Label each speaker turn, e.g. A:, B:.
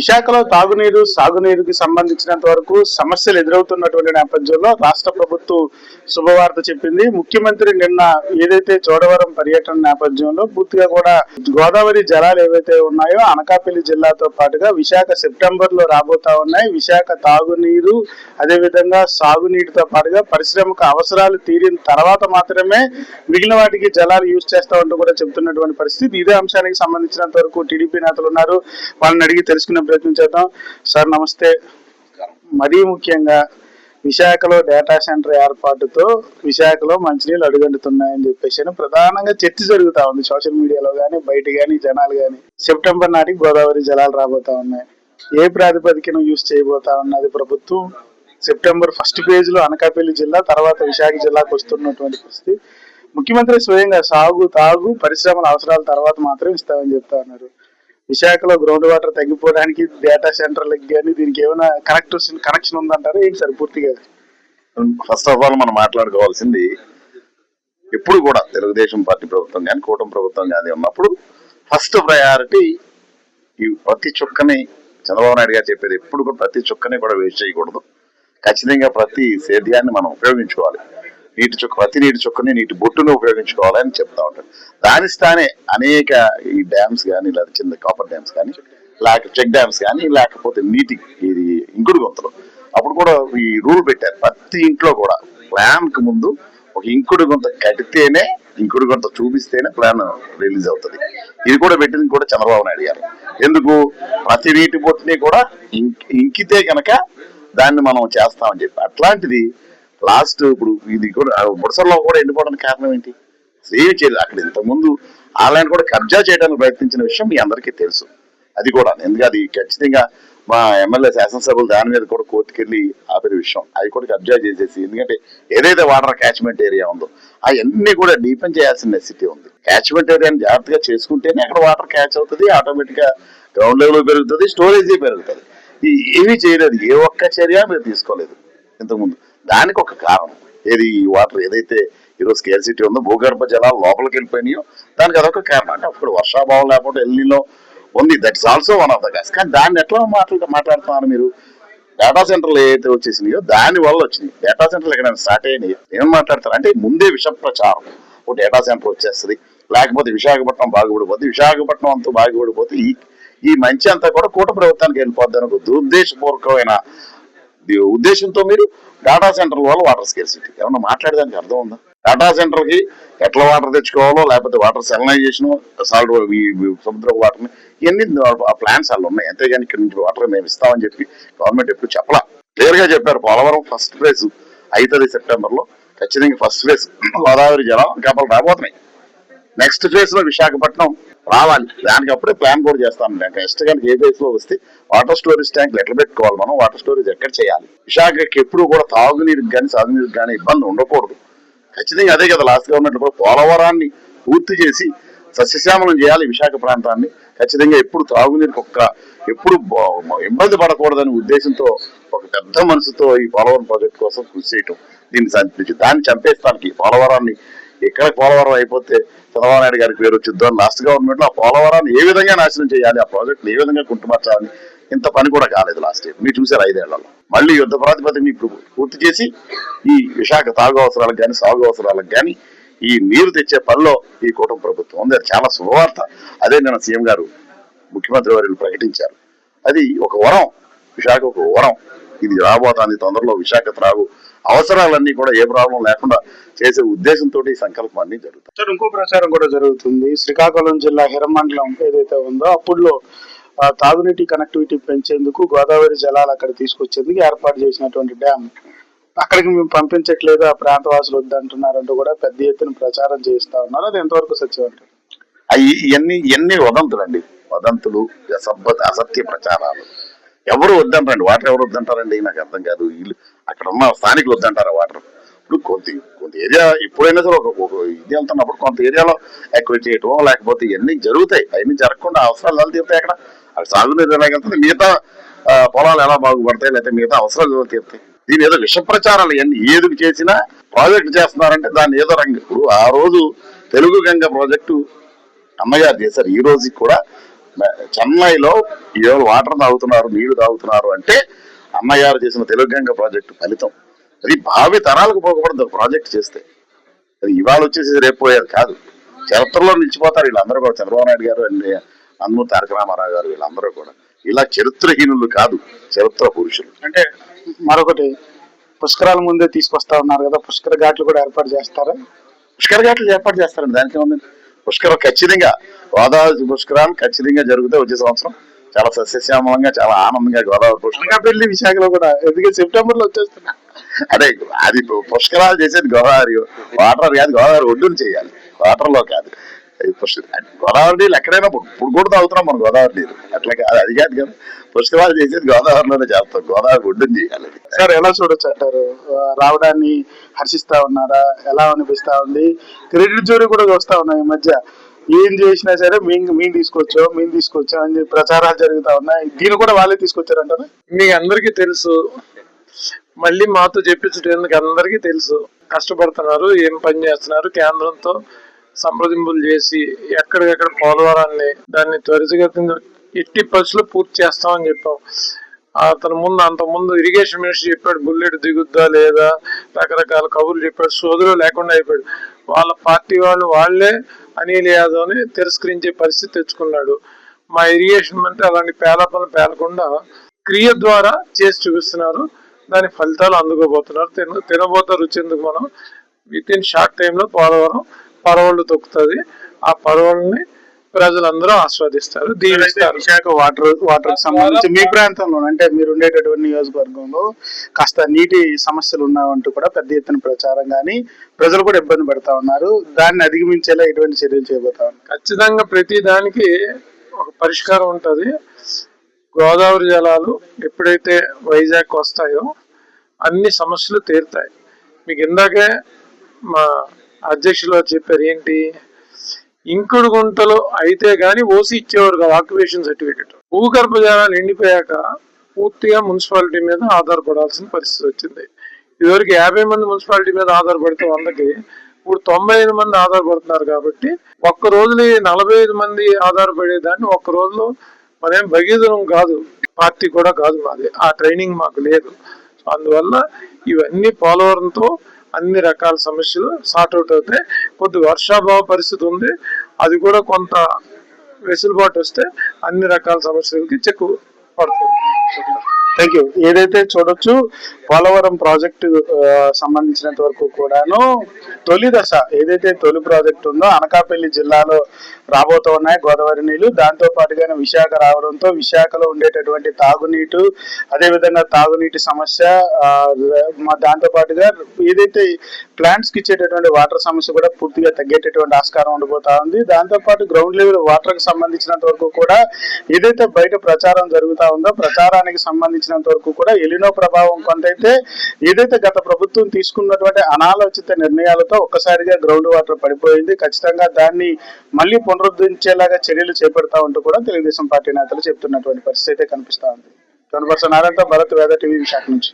A: విశాఖలో తాగునీరు సాగునీరుకి సంబంధించినంత వరకు సమస్యలు ఎదురవుతున్నటువంటి నేపథ్యంలో రాష్ట్ర ప్రభుత్వం శుభవార్త చెప్పింది. ముఖ్యమంత్రి నిన్న ఏదైతే చోడవరం పర్యటన నేపథ్యంలో పూర్తిగా కూడా గోదావరి జలాలు ఏవైతే ఉన్నాయో అనకాపల్లి జిల్లాతో పాటుగా విశాఖ సెప్టెంబర్ లో రాబోతా ఉన్నాయి. విశాఖ తాగునీరు అదేవిధంగా సాగునీటితో పాటుగా పరిశ్రమకు అవసరాలు తీరిన తర్వాత మాత్రమే మిగిలిన వాటికి జలాలు యూజ్ చేస్తామంటూ కూడా చెబుతున్నటువంటి పరిస్థితి. ఇదే అంశానికి సంబంధించినంత వరకు టీడీపీ నేతలు ఉన్నారు, వాళ్ళని అడిగి తెలుసుకునే ప్రయత్నం చేద్దాం. సార్ నమస్తే. మరీ ముఖ్యంగా విశాఖలో డేటా సెంటర్ ఏర్పాటుతో విశాఖలో మంచినీళ్ళు అడుగంటున్నాయని చెప్పేసి ప్రధానంగా చర్చ జరుగుతా ఉంది సోషల్ మీడియాలో కానీ బయట కానీ జనాలు కానీ. సెప్టెంబర్ నాటికి గోదావరి జలాలు రాబోతా ఉన్నాయి. ఏ ప్రాతిపదికన యూజ్ చేయబోతా ఉన్నది ప్రభుత్వం? సెప్టెంబర్ ఫస్ట్ పేజ్ లో అనకాపల్లి జిల్లా, తర్వాత విశాఖ జిల్లాకు వస్తున్నటువంటి పరిస్థితి. ముఖ్యమంత్రి స్వయంగా సాగు తాగు పరిశ్రమల అవసరాల తర్వాత మాత్రం ఇస్తామని చెప్తా ఉన్నారు. విశాఖలో గ్రౌండ్ వాటర్ తగ్గిపోవడానికి డేటా సెంటర్లకు కానీ దీనికి ఏమైనా కనెక్షన్ ఉందంటారా ఏంటి సార్? పూర్తిగా
B: ఫస్ట్ ఆఫ్ ఆల్ మనం మాట్లాడుకోవాల్సింది, ఎప్పుడు కూడా తెలుగుదేశం పార్టీ ప్రభుత్వం కానీ కూటమి ప్రభుత్వం కానీ ఉన్నప్పుడు ఫస్ట్ ప్రయారిటీ ఈ ప్రతి చుక్కని, చంద్రబాబు నాయుడు గారు చెప్పేది ఎప్పుడు కూడా ప్రతి చుక్కని కూడా వేస్ట్ చేయకూడదు, ఖచ్చితంగా ప్రతి సేద్యాన్ని మనం ఉపయోగించుకోవాలి, ప్రతి నీటి చుక్కని నీటి బొట్టును ఉపయోగించుకోవాలని చెప్తా ఉంటారు. దాని స్థానే అనేక ఈ డ్యామ్స్ కానీ, లేదా చిన్న కాపర్ డ్యామ్స్ కానీ, చెక్ డ్యామ్స్ కానీ, లేకపోతే నీటి ఇది ఇంకుడు గుంతలు అప్పుడు కూడా ఈ రూల్ పెట్టారు. ప్రతి ఇంట్లో కూడా ప్లాన్ కు ముందు ఒక ఇంకుడు గుంత కడితేనే, ఇంకుడు గుంత చూపిస్తేనే ప్లాన్ రిలీజ్ అవుతుంది. ఇది కూడా పెట్టింది కూడా చంద్రబాబు నాయుడు గారు. ఎందుకు? ప్రతి నీటి బొట్టుని కూడా ఇంకితే కనుక దాన్ని మనం చేస్తామని చెప్పి. అట్లాంటిది లాస్ట్ ఇప్పుడు ఇది కూడా బుడసల్లో కూడా ఎండిపోవడానికి కారణం ఏంటి? ఏమి చేయలేదు. అక్కడ ఇంతకుముందు ఆన్లైన్ కూడా కబ్జా చేయడానికి ప్రయత్నించిన విషయం మీ అందరికీ తెలుసు. అది కూడా ఎందుకంటే అది ఖచ్చితంగా మా ఎమ్మెల్యే శాసనసభ్యులు దాని మీద కూడా కోర్టుకెళ్ళి ఆపిన విషయం. అవి కూడా కబ్జా చేసేసి, ఎందుకంటే ఏదైతే వాటర్ క్యాచ్మెంట్ ఏరియా ఉందో అవన్నీ కూడా డీపెన్ చేయాల్సిన నెసిటీ ఉంది. క్యాచ్మెంట్ ఏరియాని జాగ్రత్తగా చేసుకుంటేనే అక్కడ వాటర్ క్యాచ్ అవుతుంది, ఆటోమేటిక్ గా గ్రౌండ్ లెవెల్ పెరుగుతుంది, స్టోరేజ్ పెరుగుతుంది. ఏమీ చేయలేదు, ఏ ఒక్క చర్య మీరు తీసుకోలేదు ఇంతకుముందు. దానికి ఒక కారణం ఏది? వాటర్ ఏదైతే ఈరోజు స్కేర్సిటీ ఉందో, భూగర్భ జలాలు లోపలికి వెళ్ళిపోయినాయో దానికి అదొక కారణం. అంటే అప్పుడు వర్షాభావం లేకపోతే ఎల్నీలో ఉంది, that's also one of the cause. కానీ దాన్ని ఎట్లా మాట్లాడుతున్నారు మీరు? డేటా సెంటర్లు ఏదైతే వచ్చేసినాయో దాని వల్ల వచ్చినాయి. డేటా సెంటర్లు ఎక్కడైనా స్టార్ట్ అయినాయి ఏం మాట్లాడతారు అంటే ముందే విష ప్రచారం. ఒక డేటా సెంటర్ వచ్చేస్తుంది, లేకపోతే విశాఖపట్నం బాగుపడిపోతుంది, విశాఖపట్నం అంతా బాగుపడిపోతే ఈ మంచి అంతా కూడా కూటమి ప్రభుత్వానికి వెళ్ళిపోద్ది అని ఒక దురుద్దేశపూర్వకమైన ఉద్దేశంతో మీరు డేటా సెంటర్ వల్ల వాటర్ స్కేర్సిటీ ఏమన్నా మాట్లాడడానికి అర్థం ఉందా? డేటా సెంటర్ కి ఎట్లా వాటర్ తెచ్చుకోవాలో, లేకపోతే వాటర్ సెలనైజేషన్, సాల్ట్ సముద్ర వాటర్ ఇవన్నీ ప్లాన్స్ వాళ్ళు ఉన్నాయి. అంతేగాని ఇక్కడ నుంచి వాటర్ మేము ఇస్తామని చెప్పి గవర్నమెంట్ ఎప్పుడు చెప్పలా. క్లియర్ గా చెప్పారు. పోలవరం ఫస్ట్ ఫేజ్ అవుతుంది సెప్టెంబర్ లో, ఖచ్చితంగా ఫస్ట్ ఫేజ్ గోదావరి జలం కప్పలు రాబోతున్నాయి. నెక్స్ట్ ఫేజ్ లో విశాఖపట్నం రావాలి, దానికి అప్పుడే ప్లాన్ కూడా చేస్తాను. నెక్స్ట్ కానీ ఏ ఫేజ్ లో వస్తే వాటర్ స్టోరేజ్ ట్యాంకులు ఎట్లా పెట్టుకోవాలి, మనం వాటర్ స్టోరేజ్ ఎక్కడ చేయాలి, విశాఖకి ఎప్పుడు కూడా తాగునీరుకి కానీ సాగునీరుకి కానీ ఇబ్బంది ఉండకూడదు. ఖచ్చితంగా అదే కదా లాస్ట్ గవర్నమెంట్ కూడా పోలవరాన్ని పూర్తి చేసి సస్యశ్యామలం చేయాలి విశాఖ ప్రాంతాన్ని. ఖచ్చితంగా ఎప్పుడు తాగునీరుకి ఎప్పుడు ఇబ్బంది పడకూడదనే ఉద్దేశంతో ఒక పెద్ద మనసుతో ఈ పోలవరం ప్రాజెక్ట్ కోసం కృషి చేయటం, దాన్ని చంపేస్తానికి పోలవరాన్ని. ఎక్కడ పోలవరం అయిపోతే చంద్రబాబు నాయుడు గారికి పేరు వచ్చిద్దో లాస్ట్ గవర్నమెంట్ లో ఆ పోలవరాన్ని ఏ విధంగా నాశనం చేయాలి, ఆ ప్రాజెక్టులు ఏ విధంగా కుంటుమర్చాలని ఇంత పని కూడా కాలేదు లాస్ట్ ఇయర్. మీరు చూసారు 5 ఏళ్లలో. మళ్ళీ యుద్ధ ప్రాతిపదికన ఇప్పుడు పూర్తి చేసి ఈ విశాఖ తాగు అవసరాలకు కానీ సాగు అవసరాలకు కానీ ఈ నీరు తెచ్చే పనిలో ఈ కూటమి ప్రభుత్వం ఉంది. అది చాలా శుభవార్త. అదే నిన్న సీఎం గారు ముఖ్యమంత్రి వారు ప్రకటించారు. అది ఒక వరం, విశాఖ ఒక వరం. ఇది రాబోతుంది తొందరలో. విశాఖ త్రాగు అవసరాలన్నీ కూడా ఏ ప్రాబ్లం లేకుండా చేసే ఉద్దేశంతో ఈ సంకల్పం అన్ని జరుగుతుంది.
A: సార్ ఇంకో ప్రచారం కూడా జరుగుతుంది. శ్రీకాకుళం జిల్లా హిరమండలం ఏదైతే ఉందో అప్పుడులో తాగునీటి కనెక్టివిటీ పెంచేందుకు గోదావరి జలాలు అక్కడ తీసుకొచ్చేందుకు ఏర్పాటు చేసినటువంటి డ్యామ్ అక్కడికి మేము పంపించట్లేదు, ఆ ప్రాంతవాసులు వద్దంటున్నారంటూ కూడా పెద్ద ఎత్తున ప్రచారం చేస్తా ఉన్నారు. అది ఎంతవరకు సత్యం అంటారు?
B: ఇవన్నీ వదంతులండి, వదంతులు, అసత్య ప్రచారాలు. ఎవరు వద్దంటారండి వాటర్? ఎవరు వద్దంటారండి? నాకు అర్థం కాదు. వీళ్ళు అక్కడ ఉన్న స్థానికులు వద్దంటారా వాటర్? ఇప్పుడు కొంత ఏరియా ఎప్పుడైనా సరే ఒక ఇది వెళ్తున్నప్పుడు కొంత ఏరియాలో ఎక్కువ చేయటం, లేకపోతే ఇవన్నీ జరుగుతాయి. అవన్నీ జరగకుండా అవసరాలు ఎలా తీరుతాయి? అక్కడ సాగునీరు ఎలా వెళ్తుంది, మిగతా పొలాలు ఎలా బాగుపడతాయి, లేకపోతే మిగతా అవసరాలు ఎలా తీరుతాయి? దీని ఏదో విష ప్రచారాలు ఇవన్నీ ఏది చేసినా ప్రాజెక్ట్ చేస్తున్నారంటే దాన్ని ఏదో రంగు. ఇప్పుడు ఆ రోజు తెలుగు గంగ ప్రాజెక్టు అమ్మగారు చేశారు. ఈ రోజుకి కూడా చెన్నైలో ఈరోజు వాటర్ తాగుతున్నారు, నీళ్లు తాగుతున్నారు అంటే అన్నగారు చేసిన తెలుగుగంగ ప్రాజెక్టు ఫలితం. అది భావి తరాలకు పోకూడదు ప్రాజెక్ట్ చేస్తే. అది ఇవాళ వచ్చేసి రేపు పోయేది కాదు, చరిత్రలో నిలిచిపోతారు వీళ్ళందరూ కూడా. చంద్రబాబు నాయుడు గారు అండ్ నందమూరి తారక రామారావు గారు వీళ్ళందరూ కూడా ఇలా చరిత్రహీనులు కాదు, చరిత్ర పురుషులు.
A: అంటే మరొకటి, పుష్కరాల ముందే తీసుకొస్తా ఉన్నారు కదా, పుష్కర ఘాట్లు కూడా ఏర్పాటు చేస్తారా?
B: పుష్కర ఘాట్లు ఏర్పాటు చేస్తారండి, దానికి ఏముంది. పుష్కరం ఖచ్చితంగా, గోదావరి పుష్కరాలు ఖచ్చితంగా జరుగుతాయి వచ్చే సంవత్సరం. చాలా సస్యశ్యామలంగా, చాలా ఆనందంగా గోదావరి పుష్కరం.
A: అనకాపల్లి, విశాఖలో కూడా, ఎందుకంటే సెప్టెంబర్ లో వచ్చేస్తున్నా.
B: అదే అది పుష్కరాలు చేసేది గోదావరి వాటర్ కాదు, గోదావరి ఒడ్డును చేయాలి, వాటర్ లో కాదు. గోదావరి నీళ్ళు ఎక్కడైనా ఇప్పుడు కూడా తాగుతున్నాం మనం గోదావరి నీరు, అట్లా కాదు, అది కాదు కదా. పుష్కరాలు చేసేది గోదావరిలోనే చేస్తాం, గోదావరి ఒడ్డును చేయాలి.
A: సార్, ఎలా చూడొచ్చు అంటారు? రావడాన్ని హర్షిస్తా ఉన్నారా? ఎలా అనిపిస్తా ఉంది? క్రెడిట్ జోరీ కూడా వస్తా ఉన్నాయి ఈ మధ్య. ఏం చేసినా సరే మేము తీసుకొచ్చాం అని చెప్పి ప్రచారాలు జరుగుతా ఉన్నాయి. దీన్ని కూడా వాళ్ళే తీసుకొచ్చారంటారా?
C: మీకు అందరికీ తెలుసు, మళ్ళీ మాతో చెప్పించడానికి అందరికీ తెలుసు. కష్టపడుతున్నారు, ఏం పని చేస్తున్నారు, కేంద్రంతో సంప్రదింపులు చేసి ఎక్కడికెక్కడ పోలవరాన్ని దాన్ని త్వరితగతిన ఎట్టి పరిస్థితుల్లో పూర్తి చేస్తామని చెప్పాం. అంతకుముందు ఇరిగేషన్ మినిస్టర్ చెప్పాడు బుల్లెట్ దిగుద్దా లేదా, రకరకాల కబుర్లు చెప్పాడు, సోదరులు లేకుండా అయిపోయాడు. వాళ్ళ పార్టీ వాళ్ళే అనిల్ యాదవ్ ని తిరస్కరించే పరిస్థితి తెచ్చుకున్నాడు. మా ఇరిగేషన్ మంత్రి అలాంటి పేలపలను పేలకుండా క్రియ ద్వారా చేసి చూపిస్తున్నారు, దాని ఫలితాలు అందుకోబోతున్నారు. తినబోత రుచి ఎందుకు, మనం విత్ ఇన్ షార్ట్ టైంలో పోలవరం పరవళ్ళు తొక్కుతుంది. ఆ పరవళ్ళని ప్రజలందరూ ఆస్వాదిస్తారు, దీవిస్తారు.
A: విశాఖ వాటర్ సంబంధించి మీ ప్రాంతంలో, అంటే మీరు ఉండేటటువంటి నియోజకవర్గంలో కాస్త నీటి సమస్యలు ఉన్నాయంటూ కూడా పెద్ద ఎత్తున ప్రచారం, కానీ ప్రజలు కూడా ఇబ్బంది పడతా ఉన్నారు. దాన్ని అధిగమించేలా ఎటువంటి చర్యలు చేయబోతా ఉన్నారు?
C: ఖచ్చితంగా ప్రతి దానికి ఒక పరిష్కారం ఉంటది. గోదావరి జలాలు ఎప్పుడైతే వైజాగ్ వస్తాయో అన్ని సమస్యలు తీరుతాయి. మీకు ఇందాకే మా అధ్యక్షులు చెప్పారు, ఏంటి ఇంకుడు గుంటలు అయితే గానీ ఓసి ఇచ్చేవారు కాదు ఆక్యుపేషన్ సర్టిఫికెట్. భూగర్భ జలాలు ఎండిపోయాక పూర్తిగా మున్సిపాలిటీ మీద ఆధారపడాల్సిన పరిస్థితి వచ్చింది. ఇదివరకు 50 మంది మున్సిపాలిటీ మీద ఆధారపడితే 100కి ఇప్పుడు 95 మంది ఆధారపడుతున్నారు. కాబట్టి ఒక్క రోజులో 45 మంది ఆధారపడేదాన్ని ఒక్క రోజులో మరేం భగీరథం కాదు, పార్టీ కూడా కాదు మాది, ఆ ట్రైనింగ్ మాకు లేదు. అందువల్ల ఇవన్నీ పోలవరంతో అన్ని రకాల సమస్యలు సార్ట్అవుట్ అవుతాయి. కొద్ది వర్షాభావ పరిస్థితి ఉంది, అది కూడా కొంత వెసులుబాటు వస్తే అన్ని రకాల సమస్యలకి చెక్కు పడుతుంది.
A: Thank you. ఏదైతే చూడొచ్చు, పోలవరం ప్రాజెక్టు సంబంధించినంత వరకు కూడాను తొలి దశ ఏదైతే తొలి ప్రాజెక్ట్ ఉందో అనకాపల్లి జిల్లాలో రాబోతూ ఉన్నాయి గోదావరి నీళ్లు. దాంతో పాటుగానే విశాఖ రావడంతో విశాఖలో ఉండేటటువంటి తాగునీటు, అదేవిధంగా తాగునీటి సమస్య, దాంతో పాటుగా ఏదైతే ప్లాంట్స్ కి ఇచ్చేటటువంటి వాటర్ సమస్య కూడా పూర్తిగా తగ్గేటటువంటి ఆస్కారం ఉండబోతా ఉంది. దాంతో పాటు గ్రౌండ్ లెవెల్ వాటర్ కి సంబంధించినంత వరకు కూడా ఏదైతే బయట ప్రచారం జరుగుతా ఉందో ప్రచారానికి సంబంధించినంత వరకు కూడా ఎలినో ప్రభావం కొంతైతే, ఏదైతే గత ప్రభుత్వం తీసుకున్నటువంటి అనాలోచిత నిర్ణయాలతో ఒక్కసారిగా గ్రౌండ్ వాటర్ పడిపోయింది. ఖచ్చితంగా దాన్ని మళ్ళీ పునరుద్ధరించేలాగా చర్యలు చేపడతా ఉంటూ కూడా తెలుగుదేశం పార్టీ నేతలు చెప్తున్నటువంటి పరిస్థితి అయితే కనిపిస్తా ఉంది. 20% నారాయణతో భరత్, వేద టీవీ, విశాఖ నుంచి.